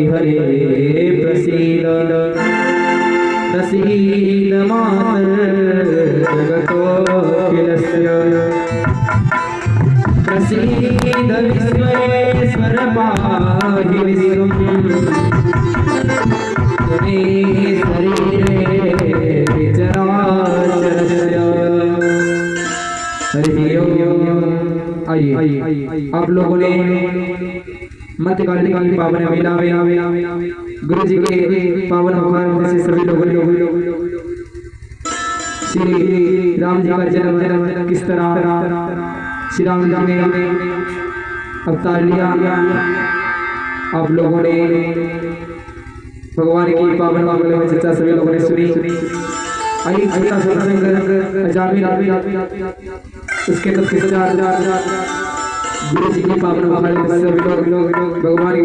हरे प्रसीद प्रसीद जगतोऽखिलस्य प्रसीद विश्वेश्वर पाहि विश्वम् त्वमेव शरीरे चराचरस्य। हरि ओम। आइए आप लोगों ने मध्यकाल की पावन वेला गुरु जी के पावन मुखारविंद से सभी लोगों श्री राम जी का जन्म किस तरह श्री राम जी ने अवतार लिया, आप लोगों ने भगवान की पावन में चर्चा सभी लोगों ने सुनी। आइए छोटा सत्संग अजामिल उसके पश्चात गुरु जी की पावन सभी लोग भगवान की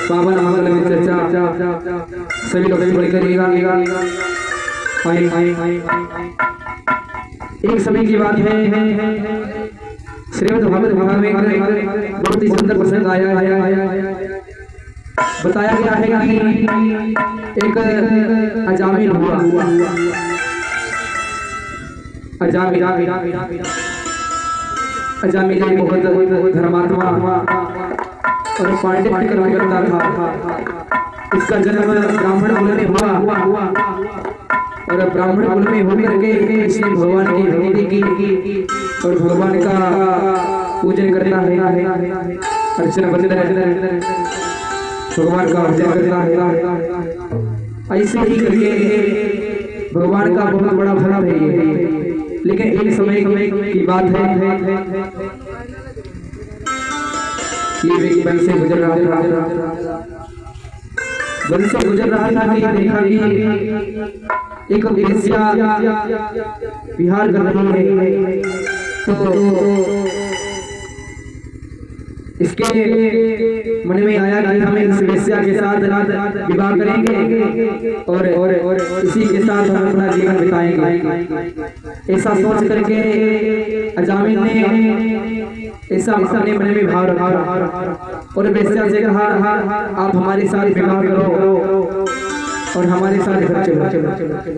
पावन में चर्चा सभी लोग करिएगा। एक समय की बात है, श्रीमद् भागवत में बहुत ही सुंदर प्रसंग आया है। बताया गया है कि एक अजामिल हुआ। अजामिल बहुत धर्मात्मा और पांडित्य कर्म करता था। इसका जन्म ब्राह्मण कुल में हुआ और ब्राह्मण कुल में होकर के इसने भगवान की भक्ति की और भगवान का पूजन करता है, अर्चना करता है, भगवान का भजन करता है। ऐसे ही करके भगवान का बहुत बड़ा भला है। लेकिन एक समय की बात है, ये व्यक्ति वन से गुजर रहा था कि देखा कि एक वेश्या विहार कर रही है। तो इसके मन में आया कि हम इस वेश्या के साथ विवाह करेंगे और इसी के साथ हम अपना जीवन बिताएंगे। ऐसा सोच करके अजामिल ने ऐसा अपने मन में भाव रखा और वेश्या से कहा, आप हमारे साथ विवाह करो और हमारे साथ घर चलो।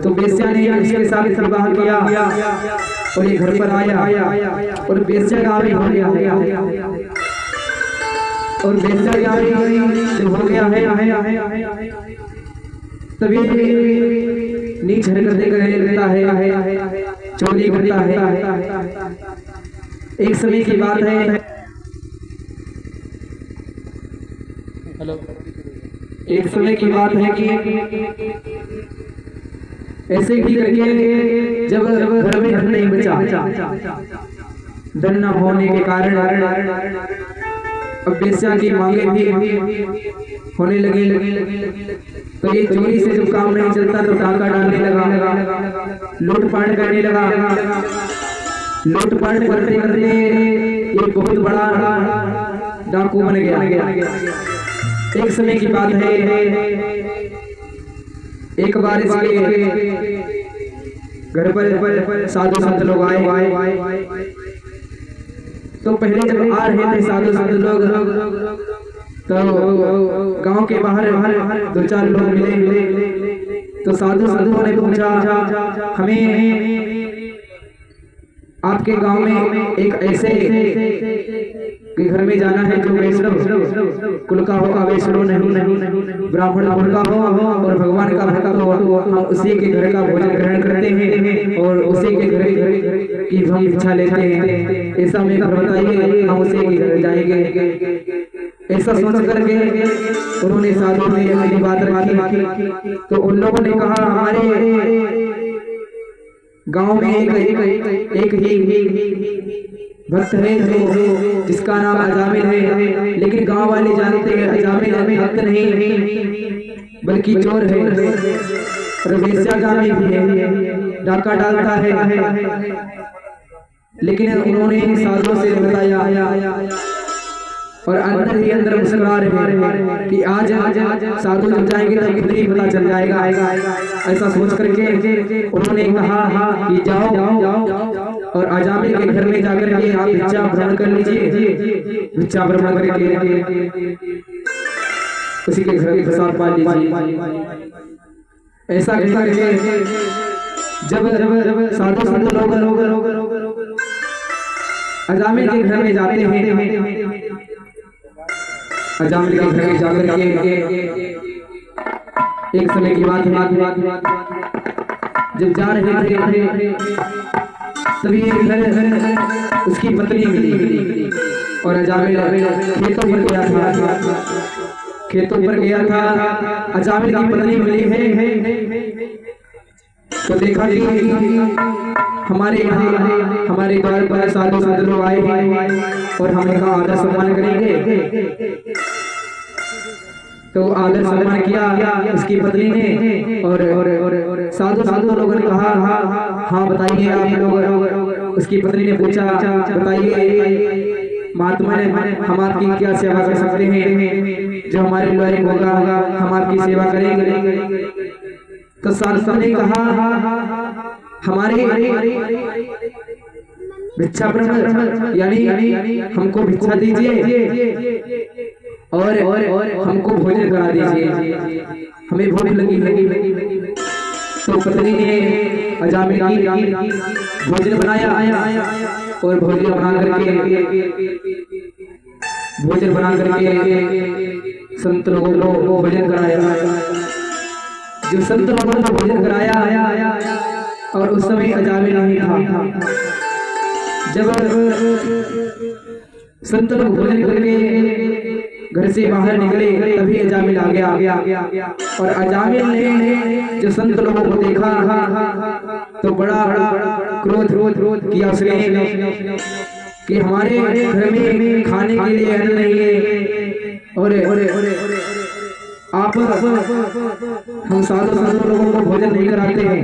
तो वेश्या ने इसके साथ विवाह किया और ये घर पर आया और वेश्या का भी हो गया और वेश्या का भी जब हो गया है तभी नीच हरकतें करने लगता है, चोरी करता है। एक समय की बात है, एक समय की बात है कि ऐसे ही करके जब घर में धन नहीं बचा, धन न होने के कारण अब वेश्या की मांगे भी होने लगे। तो ये चोरी से जब काम नहीं चलता तो डाका डालने लगा, लूटपाट करने लगा। लूटपाट करते करते ये बहुत बड़ा डाकू बन गया। एक समय की बात है, एक बार इसके घर पर साधु संत लोग आए। तो पहले जब आ रहे थे साधु संत लोग तो गांव के बाहर दो चार लोग मिले। तो साधु संतों ने पूछा, हमें आपके गांव में एक ऐसे के घर में जाना है जो वैष्णव कुल का हो, वैष्णव नहीं ब्राह्मण कुल का हो और भगवान का भक्त हो। हम उसी के घर का भोजन ग्रहण करते हैं और उसी के घर की हम इच्छा लेते हैं। ऐसा हमें बताइए, हम उसी के घर जाएंगे। ऐसा सोच करके उन्होंने साधु ने अपनी बात रखी। तो उन लोगों ने कहा, हमारे गांव में एक ही भक्त है जिसका नाम अजामिल है, लेकिन गांव वाले जानते हैं अजामिल भक्त नहीं बल्कि चोर है और वेश्यागामी भी है, डाका डालता है। लेकिन उन्होंने साधुओं से बताया और अंदर ही अंदर मुस्कुरा रहे कि आज साधु जब जाएंगे तब खुद ही पता चल जाएगा। ऐसा सोच करके उन्होंने कहा कि जाओ और अजामिल के घर में जाकर के आप भिक्षा भ्रमण कर लीजिए। भिक्षा भ्रमण करके उसी के घर में प्रसाद पा लीजिए। ऐसा कहकर जब साधु संत लोग अजामिल के घर में जाते हैं, अजामिल के घर में जाकर के एक समय की बात है, जब जा रहे थे तभी उसकी पत्नी मिली और अजामिल खेतों पर गया था। अजामिल की पत्नी मिली है तो देखा कि हमारे द्वार पर साधु संत लोग आए हैं और हमने कहा आदर सम्मान करेंगे। तो आदर सम्मान किया उसकी पत्नी ने और साधु लोगों ने कहा हाँ बताइए आप लोग। उसकी पत्नी ने पूछा बताइए महात्मा ने हम आपकी क्या सेवा कर सकते हैं, जो हमारे लायक होगा हम आपकी सेवा करेंगे। तो साधु ने कहा हमारे भिक्षा यानी हमको भिक्षा दीजिए और हमको भोजन करा दीजिए, हमें भूख लगी। तो पत्नी ने अजामिल की भोजन बनाया और भोजन बना करके संत लोगों को भोजन कराया। जो संत लोगों को भोजन कराया और उस समय अजामिल नहीं था। जब संत लोग भोजन करके घर से बाहर निकले तभी अजामिल आ गया और अजामिल ने जो संत लोगों को देखा तो बड़ा क्रोध किया उसने कि हमारे घर में खाने के लिए अन्न नहीं है और आप हम साधु संत लोगों को भोजन नहीं कराते हैं।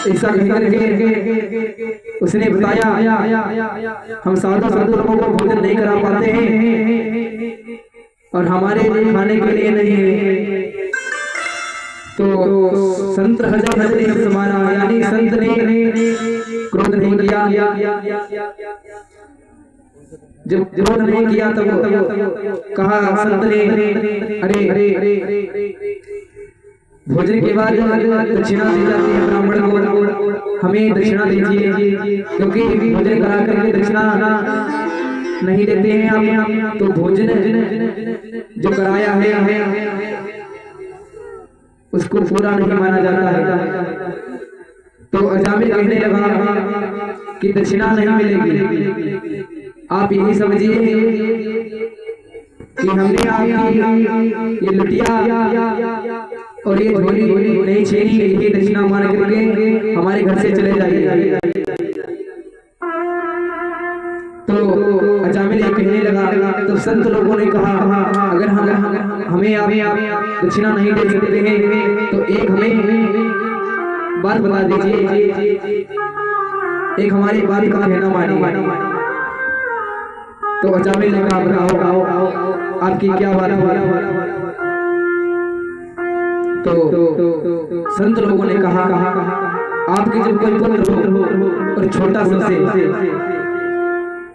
ऐसा कहकर के उसने बताया हम साधु संत लोगों को भोजन नहीं करा पाते हैं और हमारे खाने के लिए नहीं है। तो संत हजार ने समाना यानी संत ने क्रोध नहीं किया। जब क्रोध नहीं किया तब कहा संत ने अरे भोजन के बाद दक्षिणा दी जाती है ब्राह्मण को, हमें दक्षिणा दीजिए क्योंकि भोजन करा करके दक्षिणा नहीं देते हैं आप। तो भोजन जो कराया है उसको पूरा नहीं माना जाता है। तो अजामिल कहने लगा कि दक्षिणा नहीं मिलेगी, आप यही समझिए कि हमने आपकी ये लुटिया और ये झोली नहीं छीनी, ये दक्षिणा मान करके हमारे घर से चले जाइए। तो अजामिल ये कहने लगा तो संत लोगों ने कहा अगर हमें आप दक्षिणा नहीं दे सकते हैं तो एक हमें बात बता दीजिए, एक हमारी बात का कहना मानिए। तो अजामिल ने कहा बताओ आपकी क्या बात है। तो संत लोगों ने कहा आपके जब कोई पुत्र हो और छोटा से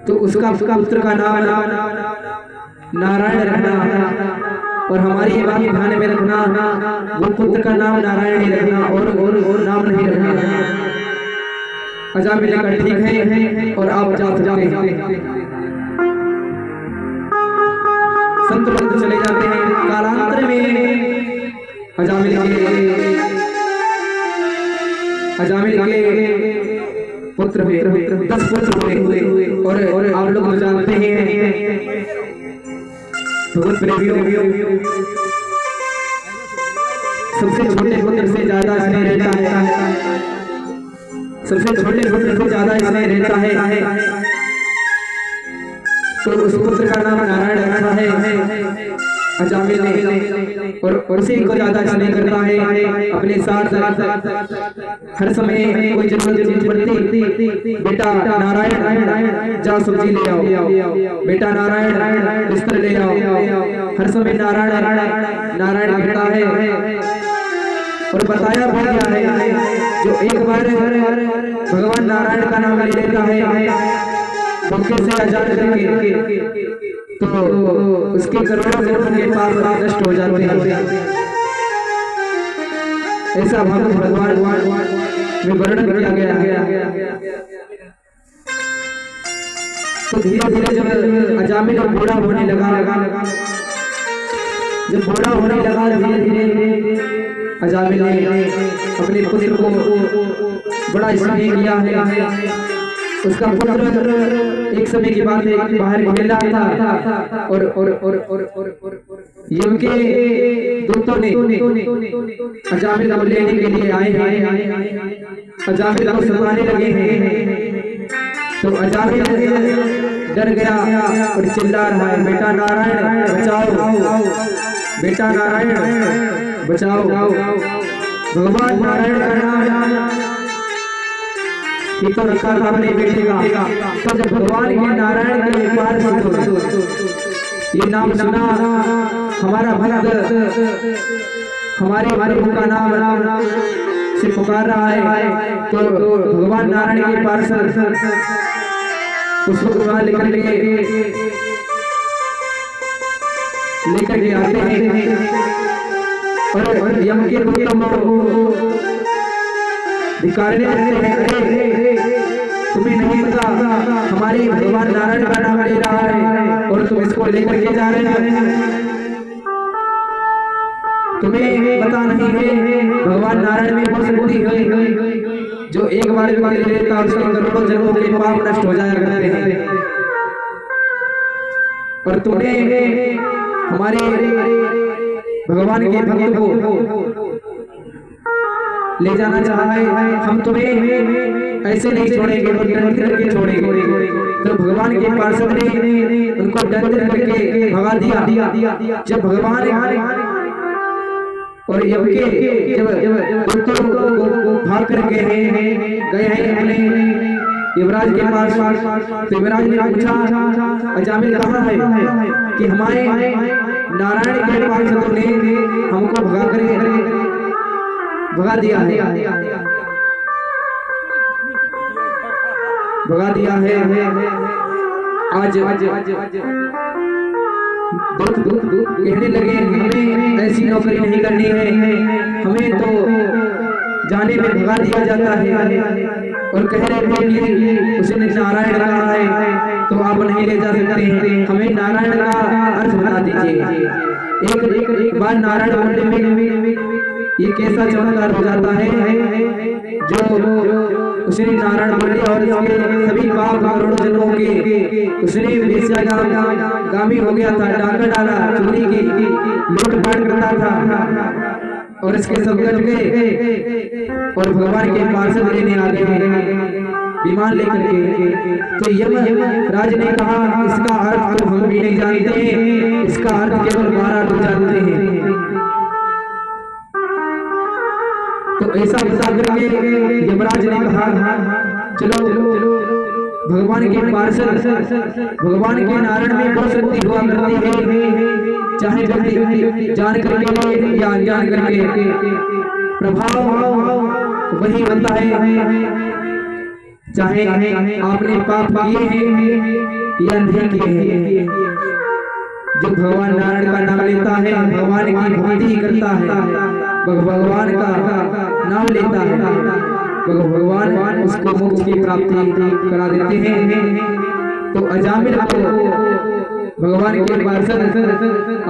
तो उसका पुत्र का नाम नारायण रखना और हमारी ये बात ध्यान में रखना, वो पुत्र का नाम नारायण ही रखना और नाम नहीं रखना। अजामिल ने कहा ठीक है और आप जा सकते हैं। संत लोग चले जाते हैं। कालांतर में अजामिल के पुत्र हुए 10 पुत्र हुए और आप लोग जानते हैं भगवत प्रेमियों सबसे छोटे पुत्र से ज्यादा स्नेह रहता है, सबसे छोटे पुत्र से ज्यादा स्नेह रहता है। तो उस पुत्र का नाम नारायण रखा है अजामिल ने और उसी को ज्यादा स्नेह करता है। अपने साथ हर समय कोई जरूरत पड़ती बेटा नारायण जाओ सब्जी ले आओ, बेटा नारायण बिस्तर ले आओ, हर समय नारायण कहता है। और बताया भी गया है जो एक बार भगवान नारायण का नाम ले लेता है भूखे से आजाद करके तो उसके करोड़ों जन्म के पाप नष्ट हो जाते हैं। ऐसा भगवान में वर्णन किया गया। तो धीरे धीरे जब अजामिल बूढ़ा होने लगा, जब बूढ़ा होने लगा धीरे धीरे अजामिल ने अपने पुत्र को बड़ा स्नेह किया है। उसका पुत्र एक समय की बात है बाहर खेल रहा था और यम के दूतों ने अजामिल को लेने के लिए आए हैं। अजामिल को सताने लगे हैं। तो अजामिल डर गया और चिल्ला रहा है, बेटा नारायण बचाओ, बेटा नारायण बचाओ। भगवान नारायण का नाम तो रखा था अपने बेटे का। तब जब भगवान के नारायण के पास ये नाम सुना, हमारा भक्त हमारे प्रभु का नाम से पुकार रहा है, तो भगवान नारायण के पास उसको वहां लेकर के आते हैं और यम के धिक्कारने लगते हैं। तुम्हें नहीं पता हमारी भगवान नारायण का नाम ले रहा है और तुम इसको लेकर के जा रहे हो। तुम्हें पता नहीं है भगवान नारायण में वो शक्ति है जो एक बार भी ले लेता है उसके करोड़ों जन्मों के पाप नष्ट हो जाया करते हैं। और तुमने हमारे भगवान के भक्त को ले जाना चाहा है, हम तुम्हें ऐसे नहीं छोड़ेंगे और डर करके छोड़ेंगे। तो भगवान के पार्षद ने उनको डर करके भगा दिया। जब भगवान और यम के जब भाग करके गए हैं अपने युवराज के पास, तो युवराज ने पूछा अजामिल कहाँ है कि हमारे नारायण के पार्षदों ने हमको भगा दिया है। आज कहने लगे हमें ऐसी नौकरी नहीं करनी है, हमें तो जाने में भगा दिया जाता है। और कह रहे थे कि उसने नारायण कहा है तो आप नहीं ले जा सकते, हमें नारायण का अर्थ बता दीजिए। एक बार नारायण बोलने में ये कैसा चमत्कार हो जाता है जो उसने नारायण बोल दिया और इसके सभी पाप करोड़ों जन्मों के उसने वेश्यागामी हो गया था, डाका डाला, चोरी की, लूटपाट करता था और इसके सब कट गए और भगवान के पार्षद लेने आ गए विमान लेकर के। तो यम राज ने कहा इसका अर्थ तो हम भी नहीं जानते हैं, इसका अर्थ केवल 12 लोग जानते हैं। तो ऐसा बता करके यमराज ने कहा चलो भगवान के पार्षद भगवान के नारायण में बहुत शक्ति हुआ करती है, चाहे व्यक्ति जान करके या अनजान करके प्रभाव वही बनता है, चाहे आपने पाप किए हैं या नहीं किए हैं। जो भगवान नारायण का नाम लेता है, भगवान की भक्ति करता है, भगवान का नाम लेता है, भगवान उसको मोक्ष की प्राप्ति करा देते हैं। तो अजामिल को भगवान के पार्षद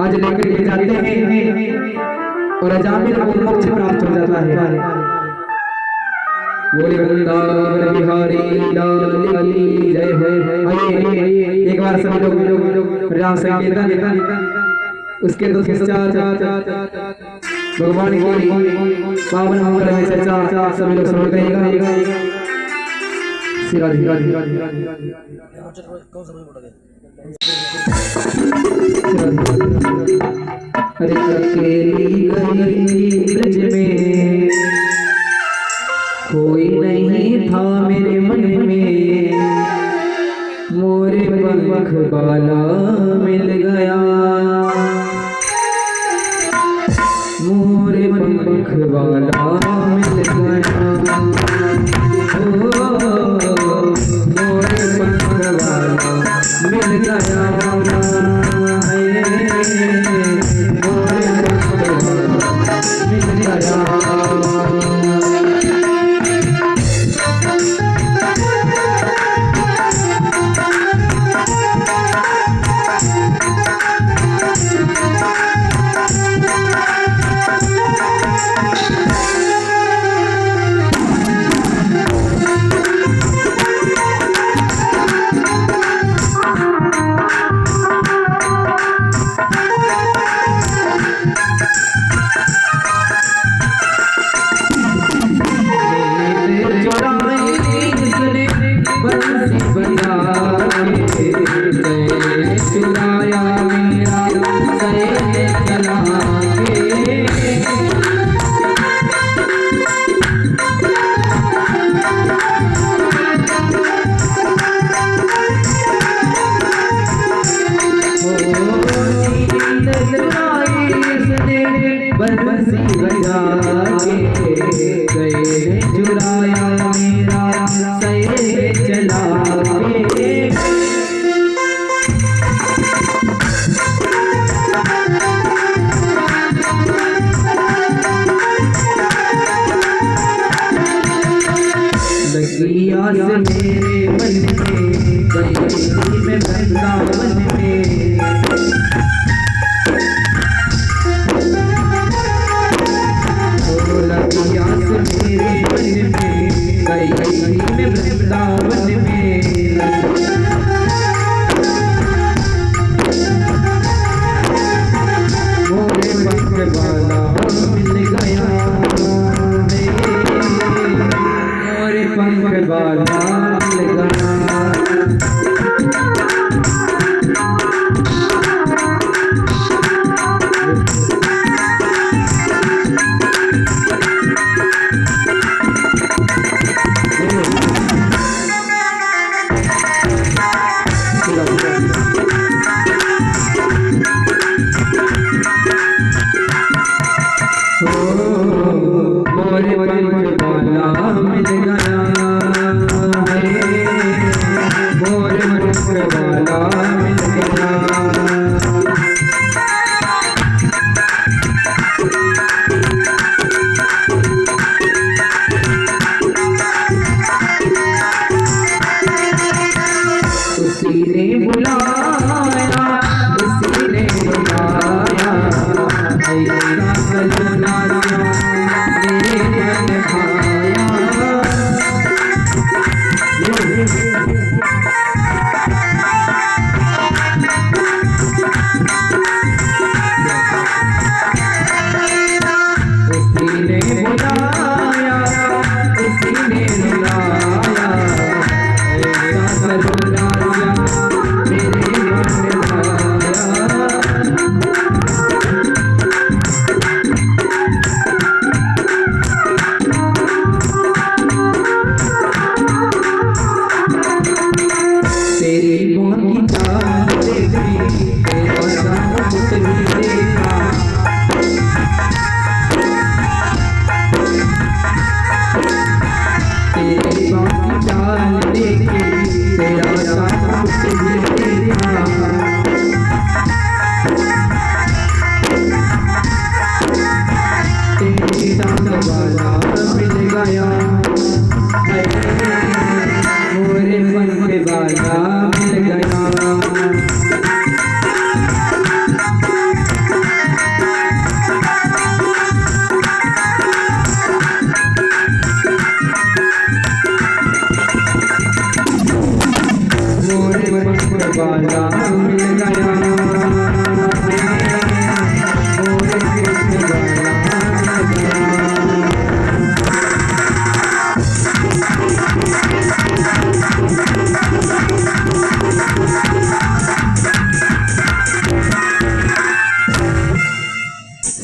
आज लेकर के जाते हैं और अजामिल को मोक्ष प्राप्त हो जाता है। बोले वृंदावन बिहारी लाल की जय हो। आइए एक बार सभी लोग राम संकीर्तन उसके दो भगवान की पावन मंगल में चर्चा सभी लोग सुन करेगा। अरे अकेली गई ब्रज में कोई नहीं था मेरे मन में, मोरे पंख बाला मिल गया, मोरे पंख बाला मिल गया, मोरे पंख बाला मिल गया।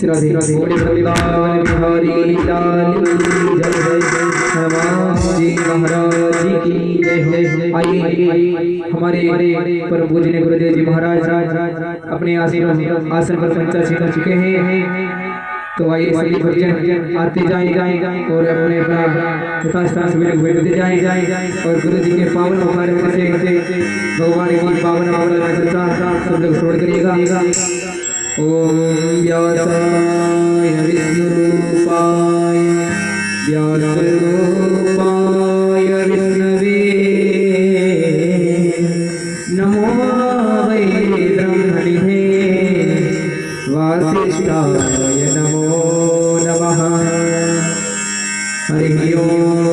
राधे राधे वृंदावन बिहारी लाल जय जय हनुमान जी महाराज की जय हो। आइए हमारे परम पूजनीय गुरुदेव जी महाराज अपने आसन पर पंचासीन कर चुके हैं, तो आइए सभी भक्तजन आते जाएं और अपने यथास्थान से बैठते जाएं और गुरु जी के पावन अवतार से भगवान की पावन अवतार सब लोग श्रवण करिएगा। ओम व्यासाय विष्णुरूपाय वासिष्ठाय नमो नमः। हरि ओम।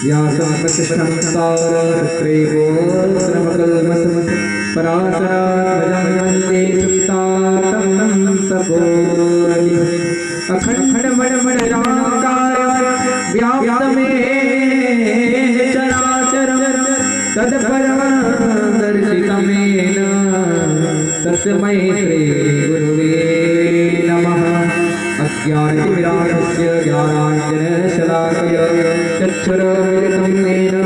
व्यासं वसिष्ठं सारत्रैवोत्रमकल्मषं पराशरात्मजं वन्दे सुप्तातं तपोनिधिम्। अखण्डमण्डलाकारं व्याप्तमेन चराचरं तत्परं दर्शितमेन तस्मै श्रीगुरुवे नमः। अज्ञानतिमिरान्धस्य ज्ञानाञ्जनशलाकया चक्षुरुन्मीलितं येन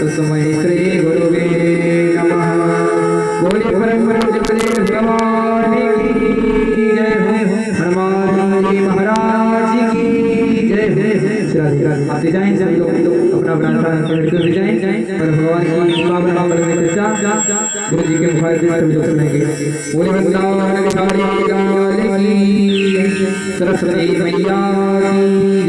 तस्मै श्रीगुरुवे नमः। बोले परम पूज्य भगवान की जय हो। हनुमान जी महाराज की जय हो। आप जाएं सभी लोग अपना अपना जाएं और भगवान की पावन में चर्चा गुरु जी के मुखार से सभी लोग सुनेंगे। बोले वृंदावन बिहारी लाल की सरस्वती मैया की